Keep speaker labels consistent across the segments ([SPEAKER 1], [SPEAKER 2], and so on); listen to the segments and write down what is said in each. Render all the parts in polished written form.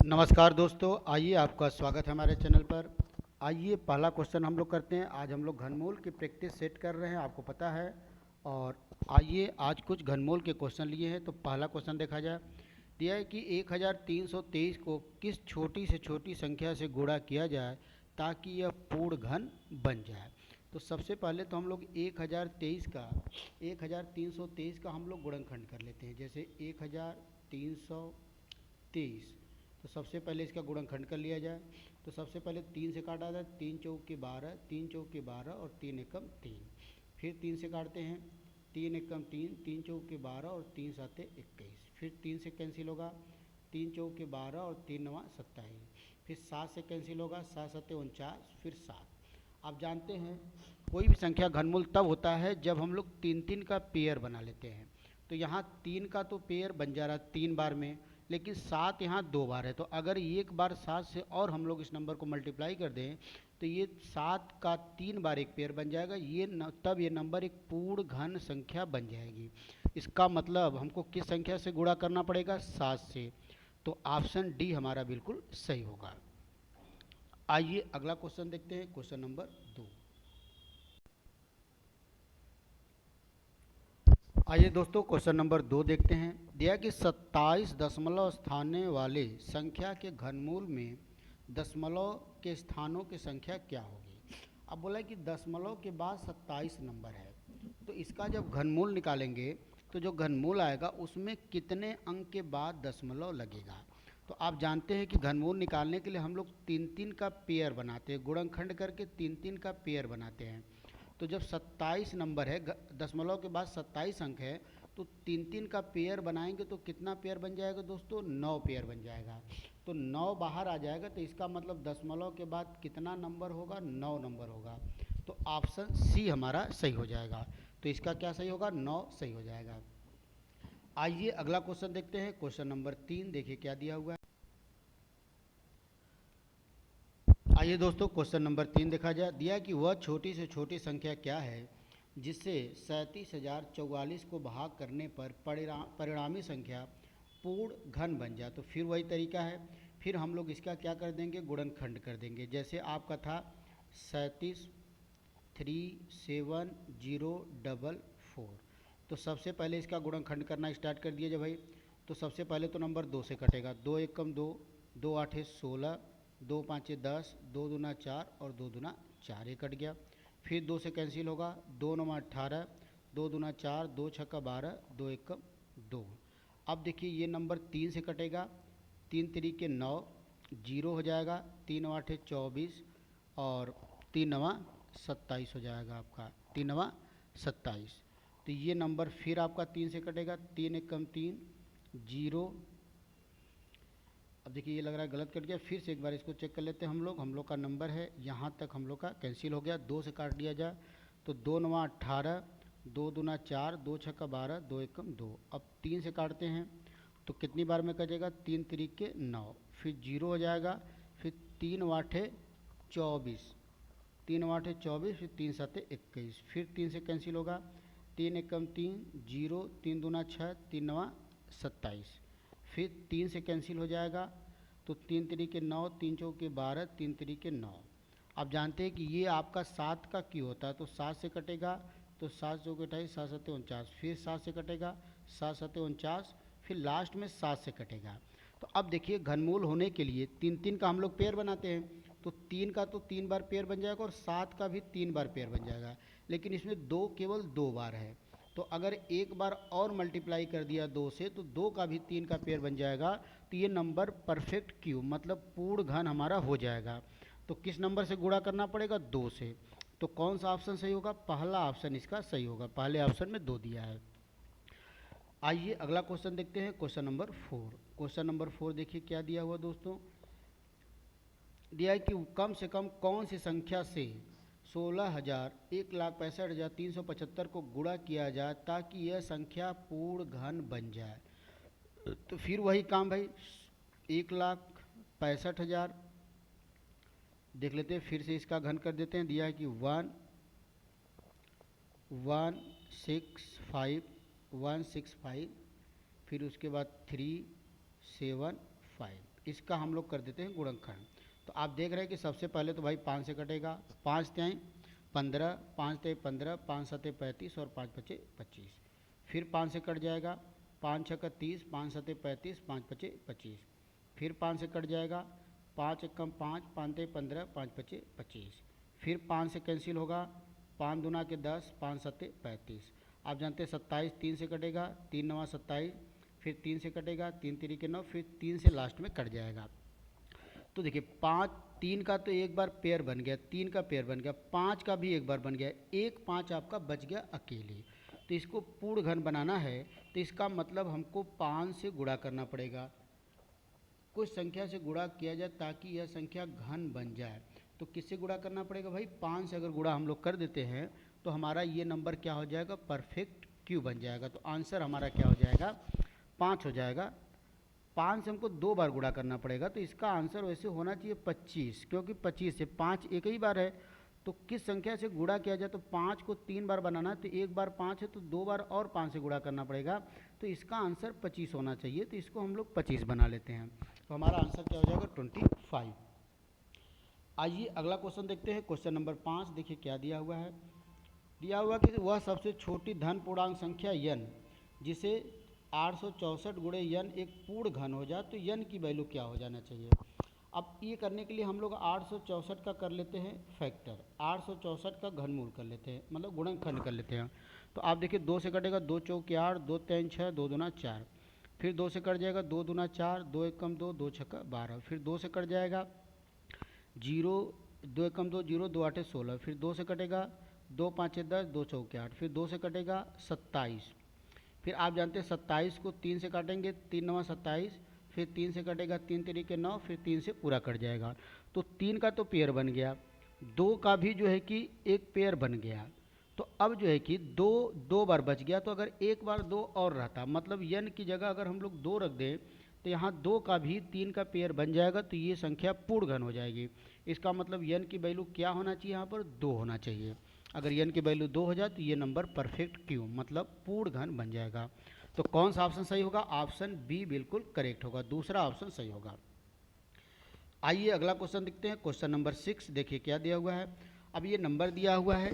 [SPEAKER 1] नमस्कार दोस्तों, आइए आपका स्वागत है हमारे चैनल पर। आइए पहला क्वेश्चन हम लोग करते हैं। आज हम लोग घनमूल की प्रैक्टिस सेट कर रहे हैं, आपको पता है। और आइए आज कुछ घनमूल के क्वेश्चन लिए हैं। तो पहला क्वेश्चन देखा जाए। दिया है कि 1323 को किस छोटी से छोटी संख्या से गुणा किया जाए ताकि यह पूर्ण घन बन जाए। तो सबसे पहले तो हम लोग 1323 का हम लोग गुणनखंड कर लेते हैं। जैसे 1323, तो सबसे पहले इसका गुणनखंड कर लिया जाए। तो सबसे पहले 3 से काटा जाए। 3 चौक के 12, 3 चौक के 12 और 3 एकम 3। फिर 3 से काटते हैं। 3 एकम 3, 3 चौक के 12 और 3 साते 21। फिर 3 से कैंसिल होगा। 3 चौक के 12 और 3 नवा 27। फिर 7 से कैंसिल होगा। 7 सत्ते 49, फिर 7। आप जानते हैं कोई भी संख्या घनमूल तब होता है जब हम लोग 3 का पेयर बना लेते हैं। तो यहाँ 3 का तो पेयर बन जा रहा है 3 बार में, लेकिन 7 यहाँ 2 बार है। तो अगर एक बार 7 से और हम लोग इस नंबर को मल्टीप्लाई कर दें तो ये 7 का 3 बार एक पेयर बन जाएगा। तब ये नंबर एक पूर्ण घन संख्या बन जाएगी। इसका मतलब हमको किस संख्या से गुणा करना पड़ेगा? 7 से। तो ऑप्शन डी हमारा बिल्कुल सही होगा। आइए अगला क्वेश्चन देखते हैं, क्वेश्चन नंबर 2। आइए दोस्तों क्वेश्चन नंबर 2 देखते हैं। दिया कि 27 दशमलव स्थाने वाले संख्या के घनमूल में दशमलव के स्थानों की संख्या क्या होगी। अब बोला कि दशमलव के बाद 27 नंबर है, तो इसका जब घनमूल निकालेंगे तो जो घनमूल आएगा उसमें कितने अंक के बाद दशमलव लगेगा। तो आप जानते हैं कि घनमूल निकालने के लिए हम लोग 3 का पेयर बनाते हैं, गुणनखंड करके 3 का पेयर बनाते हैं। तो जब 27 नंबर है, दशमलव के बाद 27 अंक है, तो 3 का पेयर बनाएंगे तो कितना पेयर बन जाएगा दोस्तों? 9 पेयर बन जाएगा। तो 9 बाहर आ जाएगा, तो इसका मतलब दशमलव के बाद कितना नंबर होगा? 9 नंबर होगा। तो ऑप्शन सी हमारा सही हो जाएगा। तो इसका क्या सही होगा? 9 सही हो जाएगा। आइए अगला क्वेश्चन देखते हैं, क्वेश्चन नंबर 3। देखिए क्या दिया हुआ है। आइए दोस्तों क्वेश्चन नंबर 3 देखा जाए। दिया कि वह छोटी से छोटी संख्या क्या है जिससे 37,044 को भाग करने पर परिणामी संख्या पूर्ण घन बन जाए। तो फिर वही तरीका है, फिर हम लोग इसका क्या कर देंगे? गुणनखंड कर देंगे। जैसे आपका था 37,37,044, तो सबसे पहले इसका गुणनखंड करना स्टार्ट कर दिया जब भाई। तो सबसे पहले तो नंबर 2 से कटेगा। 2 एकम 2, 2 आठे 16, 2 पाँचे 10, 2 दूना 4 और 2 दूना 4, ये कट गया। फिर 2 से कैंसिल होगा। 2 नौ 18, 2 दूना 4, 2 छक्का 12, 2 एकम 2। अब देखिए ये नंबर 3 से कटेगा। 3 तरीके 9, जीरो हो जाएगा। 3 आठे 24 और 3 नवा 27 हो जाएगा आपका। 3 नवा 27। तो ये नंबर फिर आपका 3 से कटेगा। 3 एकम 3, जीरो। अब देखिए ये लग रहा है गलत कट गया, फिर से एक बार इसको चेक कर लेते हैं हम लोग का नंबर है यहाँ तक हम लोग का कैंसिल हो गया। 2 से काट दिया जाए तो 2 नवा 18, 2 दूना 4, 2 छक्का 12, 2 एकम 2। अब 3 से काटते हैं तो कितनी बार में कटेगा? 3 तरीके 9, फिर जीरो हो जाएगा। फिर 3 वाठे 24, 3 वाठे 24, फिर 3 साते 21, फिर 3 से कैंसिल होगा। 3 एकम 3, जीरो। 3 दूना 6, 3 नवा 27, फिर 3 से कैंसिल हो जाएगा। तो 3 तरीके 9, 3 चौके 12, 3 तरीके 9। आप जानते हैं कि ये आपका 7 का क्यों होता है। तो 7 से कटेगा तो 7 चौके 28, 7 सत्ते 49, फिर 7 से कटेगा, 7 सत्ते 49, फिर लास्ट में 7 से कटेगा। तो अब देखिए घनमूल होने के लिए 3 का हम लोग पेयर बनाते हैं। तो 3 का तो 3 बार पेयर बन जाएगा और 7 का भी 3 बार पेयर बन जाएगा, लेकिन इसमें 2 केवल 2 बार है। तो अगर एक बार और मल्टीप्लाई कर दिया 2 से तो 2 का भी 3 का पेयर बन जाएगा। तो ये नंबर परफेक्ट क्यूब मतलब पूर्ण घन हमारा हो जाएगा। तो किस नंबर से गुणा करना पड़ेगा? 2 से। तो कौन सा ऑप्शन सही होगा? पहला ऑप्शन इसका सही होगा। पहले ऑप्शन में 2 दिया है। आइए अगला क्वेश्चन देखते हैं, क्वेश्चन नंबर 4। क्वेश्चन नंबर 4 देखिए क्या दिया हुआ दोस्तों। दिया है कि कम से कम कौन सी संख्या से 16,01,65,375 को गुणा किया जाए ताकि यह संख्या पूर्ण घन बन जाए। तो फिर वही काम भाई, 1,65,000 देख लेते हैं। फिर से इसका घन कर देते हैं। दिया है कि 1,165,165, फिर उसके बाद 3,7,5, इसका हम लोग कर देते हैं गुणनखंड। तो आप देख रहे हैं कि सबसे पहले तो भाई 5 से कटेगा, 5 त्याई 15, 5 ते 15, 5 सते 35 और 5 पचे 25। फिर 5 से कट जाएगा, 5 छक्का 30, 5 सते 35, 5 पचे 25। फिर 5 से कट जाएगा, 5 एकम 5, 5 ते 15, 5 पचे 25। फिर 5 से कैंसिल होगा, 5 दूना के 10, 5 सते 35। आप जानते हैं 27 3 से कटेगा, 3 नवा 27, फिर 3 से कटेगा, 3 तिरी 9, फिर 3 से लास्ट में कट जाएगा। तो देखिए 5 3 का तो एक बार पेयर बन गया, 3 का पेयर बन गया, 5 का भी एक बार बन गया, 1 5 आपका बच गया अकेले। तो इसको पूर्ण घन बनाना है तो इसका मतलब हमको 5 से गुणा करना पड़ेगा, कुछ संख्या से गुणा किया जाए ताकि यह संख्या घन बन जाए। तो किससे गुणा करना पड़ेगा भाई, 5 से अगर गुणा हम लोग कर देते हैं तो हमारा ये नंबर क्या हो जाएगा, परफेक्ट क्यू बन जाएगा। तो आंसर हमारा क्या हो जाएगा, 5 हो जाएगा। 5 से हमको 2 बार गुणा करना पड़ेगा, तो इसका आंसर वैसे होना चाहिए 25, क्योंकि 25 से 5 एक ही बार है। तो किस संख्या से गुणा किया जाए, तो 5 को 3 बार बनाना है, तो एक बार 5 है तो 2 बार और 5 से गुणा करना पड़ेगा, तो इसका आंसर 25 होना चाहिए। तो इसको हम लोग 25 बना लेते हैं, तो हमारा आंसर क्या हो जाएगा 25। आइए अगला क्वेश्चन देखते हैं, क्वेश्चन नंबर 5। देखिए क्या दिया हुआ है, दिया हुआ कि वह सबसे छोटी धन पूर्णांक संख्या n जिसे 864 गुणे n एक पूर्ण घन हो जाए तो n की वैल्यू क्या हो जाना चाहिए। अब ये करने के लिए हम लोग 864 का कर लेते हैं फैक्टर, 864 का घनमूल कर लेते हैं, मतलब गुणनखंड कर लेते हैं। तो आप देखिए 2 से कटेगा, 2 चौके 8, 2 तीन 6, 2 दूना 4। फिर 2 से कट जाएगा, 2 दूना 4, 2 एकम 2, 2 छक्का 12। फिर 2 से कट जाएगा, 0 2 एकम 2 0, 2 आठे 16। फिर 2 से कटेगा, 2 पाँचे 10, 2 चौके 8। फिर 2 से कटेगा 27। फिर आप जानते हैं 27 को 3 से काटेंगे, 3 नवा 27। फिर 3 से कटेगा, 3 तिरी 9, फिर 3 से पूरा कट जाएगा। तो 3 का तो पेयर बन गया, 2 का भी जो है कि एक पेयर बन गया। तो अब जो है कि 2 बार बच गया, तो अगर एक बार 2 और रहता, मतलब n की जगह अगर हम लोग 2 रख दें तो यहाँ 2 का भी 3 का पेयर बन जाएगा, तो ये संख्या पूर्ण घन हो जाएगी। इसका मतलब n की वैल्यू क्या होना चाहिए, यहाँ पर 2 होना चाहिए। अगर n की वैल्यू 2 हो जाए तो ये नंबर परफेक्ट क्यू मतलब पूर्ण घन बन जाएगा। तो कौन सा ऑप्शन सही होगा, ऑप्शन बी बिल्कुल करेक्ट होगा, दूसरा ऑप्शन सही होगा। आइए अगला क्वेश्चन देखते हैं, क्वेश्चन नंबर 6। देखिए क्या दिया हुआ है, अब ये नंबर दिया हुआ है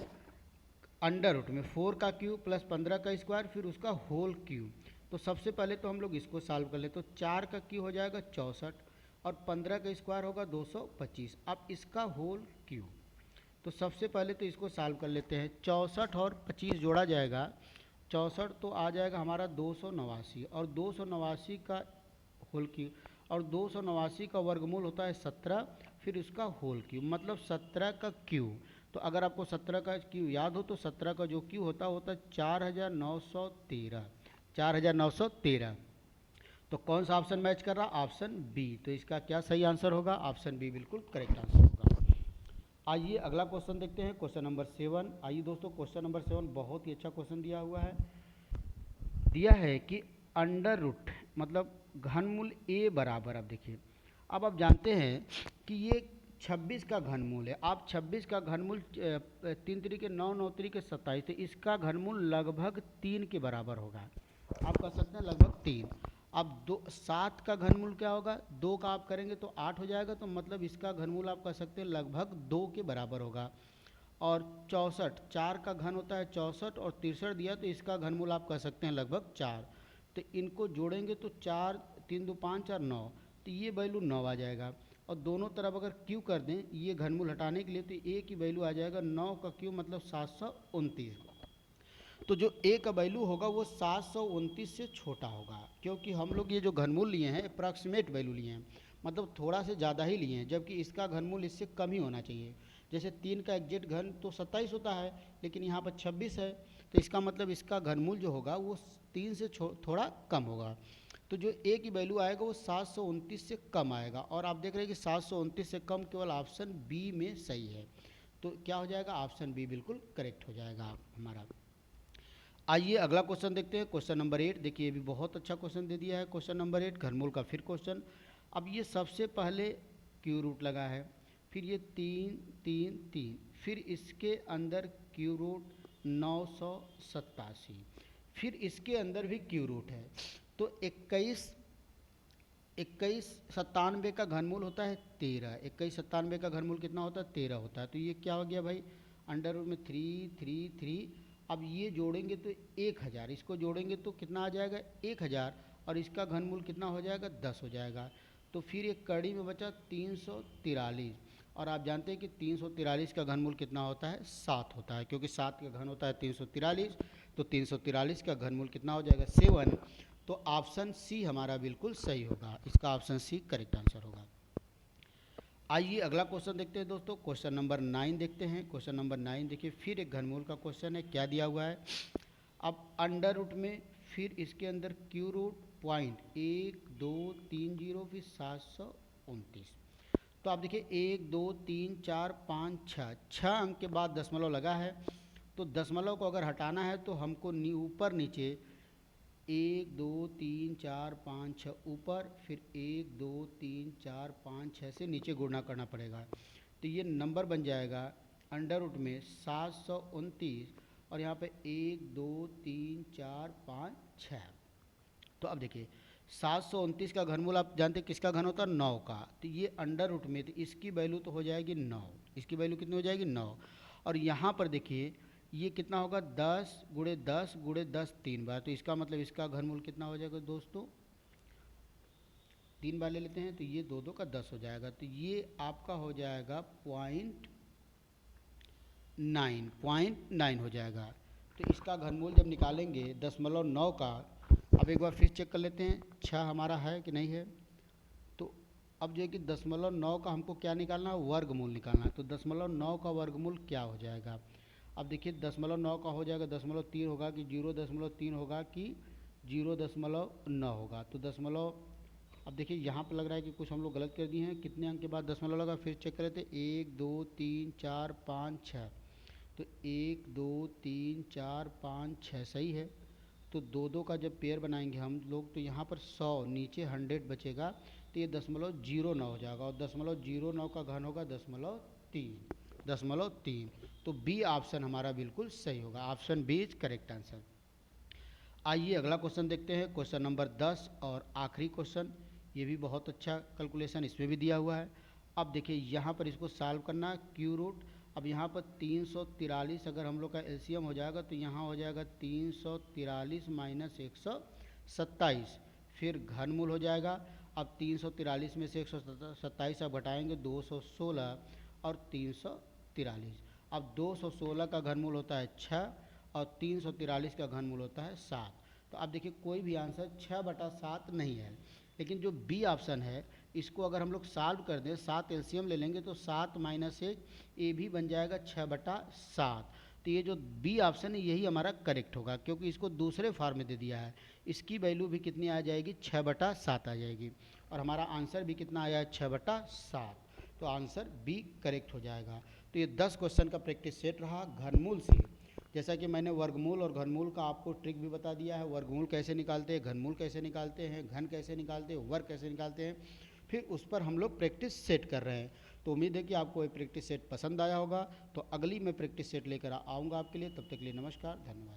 [SPEAKER 1] अंडर रूट में 4 का क्यूब प्लस 15 का स्क्वायर फिर उसका होल क्यूब। तो सबसे पहले तो हम लोग इसको सॉल्व कर ले, तो 4 का क्यूब हो जाएगा 64 और 15 का स्क्वायर होगा 225। अब इसका होल क्यूब, तो सबसे पहले तो इसको सॉल्व कर लेते हैं। 64 और 25 जोड़ा जाएगा, 64 तो आ जाएगा हमारा 289 और 289 का होल क्यूब, और 289 का वर्गमूल होता है 17, फिर उसका होल क्यूब मतलब 17 का क्यूब। तो अगर आपको 17 का क्यूब याद हो तो 17 का जो क्यूब होता है 4913, 4913। तो कौन सा ऑप्शन मैच कर रहा, ऑप्शन बी। तो इसका क्या सही आंसर होगा, ऑप्शन बी बिल्कुल करेक्ट आंसर होगा। आइए अगला क्वेश्चन देखते हैं, क्वेश्चन नंबर 7। आइए दोस्तों क्वेश्चन नंबर 7 बहुत ही अच्छा क्वेश्चन दिया हुआ है। दिया है कि अंडर रूट मतलब घनमूल a बराबर, अब देखिए अब आप जानते हैं कि ये 26 का घनमूल है। आप 26 का घनमूल 3 तरीके 9, 9 तरीके 27, तो इसका घनमूल लगभग 3 के बराबर होगा। आप कह सकते हैं लगभग 3। अब 7 का घनमूल क्या होगा, 2 का आप करेंगे तो 8 हो जाएगा, तो मतलब इसका घनमूल आप कह सकते हैं लगभग 2 के बराबर होगा। और 64, 4 का घन होता है 64 और 63 दिया, तो इसका घनमूल आप कह सकते हैं लगभग 4। तो इनको जोड़ेंगे तो 4 3 2 5 और 9, तो ये वैल्यू 9 आ जाएगा। और दोनों तरफ अगर क्यू कर दें ये घनमूल हटाने के लिए, तो ए की वैल्यू आ जाएगा 9 का क्यू मतलब 729। तो जो ए का वैल्यू होगा वो 729 से छोटा होगा, क्योंकि हम लोग ये जो घनमूल लिए हैं अप्रॉक्सीमेट वैल्यू लिए हैं, मतलब थोड़ा से ज़्यादा ही लिए हैं, जबकि इसका घनमूल इससे कम ही होना चाहिए। जैसे 3 का एग्जैक्ट घन तो 27 होता है, लेकिन यहाँ पर 26 है, तो इसका मतलब इसका घनमूल जो होगा वो 3 से थोड़ा कम होगा। तो जो ए की वैल्यू आएगा वो 729 से कम आएगा, और आप देख रहे हैं कि 729 से कम केवल ऑप्शन बी में सही है। तो क्या हो जाएगा, ऑप्शन बी बिल्कुल करेक्ट हो जाएगा हमारा। आइए अगला क्वेश्चन देखते हैं, क्वेश्चन नंबर 8। देखिए ये भी बहुत अच्छा क्वेश्चन दे दिया है, क्वेश्चन नंबर 8 घनमूल का फिर क्वेश्चन। अब ये सबसे पहले क्यू रूट लगा है, फिर ये 3 3 3, फिर इसके अंदर क्यू रूट 987, फिर इसके अंदर भी क्यू रूट है। तो 21 2197 का घनमूल होता है 13, 2197 का घनमूल कितना होता है 13 होता है। तो ये क्या हो गया भाई, अंडर रूट में 333। अब ये जोड़ेंगे तो 1000, इसको जोड़ेंगे तो कितना आ जाएगा 1000, और इसका घनमूल कितना हो जाएगा 10 हो जाएगा। तो फिर एक कड़ी में बचा 343, और आप जानते हैं कि 343 का घनमूल कितना होता है 7 होता है, क्योंकि 7 का घन होता है 343, तो 343 का घनमूल कितना हो जाएगा 7। तो ऑप्शन सी हमारा बिल्कुल सही होगा, इसका ऑप्शन सी करेक्ट आंसर होगा। आइए अगला क्वेश्चन देखते हैं दोस्तों, क्वेश्चन नंबर 9 देखते हैं। क्वेश्चन नंबर 9 देखिए, फिर एक घनमूल का क्वेश्चन है। क्या दिया हुआ है, अब अंडर रूट में फिर इसके अंदर क्यू रूट पॉइंट 1 2 3 0 फिर 729। तो आप देखिए 1 2 3 4 5 6 अंक के बाद दशमलव लगा है, तो दशमलव को अगर हटाना है तो हमको ऊपर नीचे 1 2 3 4 5 6 ऊपर, फिर 1 2 3 4 5 6 से नीचे गुणा करना पड़ेगा। तो ये नंबर बन जाएगा अंडर रूट में 729, और यहाँ पे 1 2 3 4 5 6। तो अब देखिए 729 का घनमूल आप जानते हैं किसका घन होता है 9 का, तो ये अंडर रूट में, तो इसकी वैल्यू तो हो जाएगी 9, इसकी वैल्यू कितनी हो जाएगी 9। और यहाँ पर देखिए ये कितना होगा 10 गुणे 10 गुणे 10 3 बार, तो इसका मतलब इसका घनमूल कितना हो जाएगा दोस्तों 3 बार ले लेते हैं, तो ये 2 2 का 10 हो जाएगा। तो ये आपका हो जाएगा 0.9 हो जाएगा। तो इसका घनमूल जब निकालेंगे 0.9 का, अब एक बार फिर चेक कर लेते हैं 6 हमारा है कि नहीं है। तो अब जो है कि 0.9 का हमको क्या निकालना है वर्गमूल निकालना है, तो 0.9 का वर्गमूल क्या हो जाएगा। अब देखिए 0.9 का हो जाएगा 0.3 होगा कि 0.3 होगा कि 0.9 होगा। तो दशमलव, अब देखिए यहाँ पर लग रहा है कि कुछ हम लोग गलत कर दिए हैं, कितने अंक के बाद दशमलव लगा, फिर चेक कर लेते 1 2 3 4 5 6। तो 1 2 3 4 5 6 सही है। तो 2 2 का जब पेयर बनाएंगे हम लोग, तो यहाँ पर 100 नीचे 100 बचेगा, तो ये 0.09 हो जाएगा, और 0.09 का घन होगा 0.3। तो बी ऑप्शन हमारा बिल्कुल सही होगा, option B is correct answer. आइए अगला क्वेश्चन देखते हैं, क्वेश्चन नंबर 10 और आखिरी क्वेश्चन। ये भी बहुत अच्छा कैलकुलेशन इसमें भी दिया हुआ है। अब देखिए यहाँ पर इसको सॉल्व करना है, क्यू रूट, अब यहाँ पर 343 अगर हम लोग का एलसीएम हो जाएगा, तो यहाँ हो जाएगा 343 माइनस 127, फिर घनमूल हो जाएगा। अब 343 में से 127 अब घटाएंगे 216 और 343। अब 216 का घनमूल होता है 6 और 343 का घनमूल होता है 7। तो अब देखिए कोई भी आंसर 6/7 नहीं है, लेकिन जो बी ऑप्शन है इसको अगर हम लोग सॉल्व कर दें, 7 एलसीएम ले लेंगे तो 7 माइनस 1 ये भी बन जाएगा 6/7। तो ये जो बी ऑप्शन है यही हमारा करेक्ट होगा, क्योंकि इसको दूसरे फॉर्म में दे दिया है। इसकी वैल्यू भी कितनी आ जाएगी 6/7 आ जाएगी, और हमारा आंसर भी कितना आया है 6/7। तो आंसर बी करेक्ट हो जाएगा। तो ये 10 क्वेश्चन का प्रैक्टिस सेट रहा घनमूल से। जैसा कि मैंने वर्गमूल और घनमूल का आपको ट्रिक भी बता दिया है, वर्गमूल कैसे निकालते हैं, घनमूल कैसे निकालते हैं, घन कैसे निकालते हैं, वर्ग कैसे निकालते हैं, फिर उस पर हम लोग प्रैक्टिस सेट कर रहे हैं। तो उम्मीद है कि आपको ये प्रैक्टिस सेट पसंद आया होगा। तो अगली मैं प्रैक्टिस सेट लेकर आऊँगा आपके लिए, तब तक के लिए नमस्कार, धन्यवाद।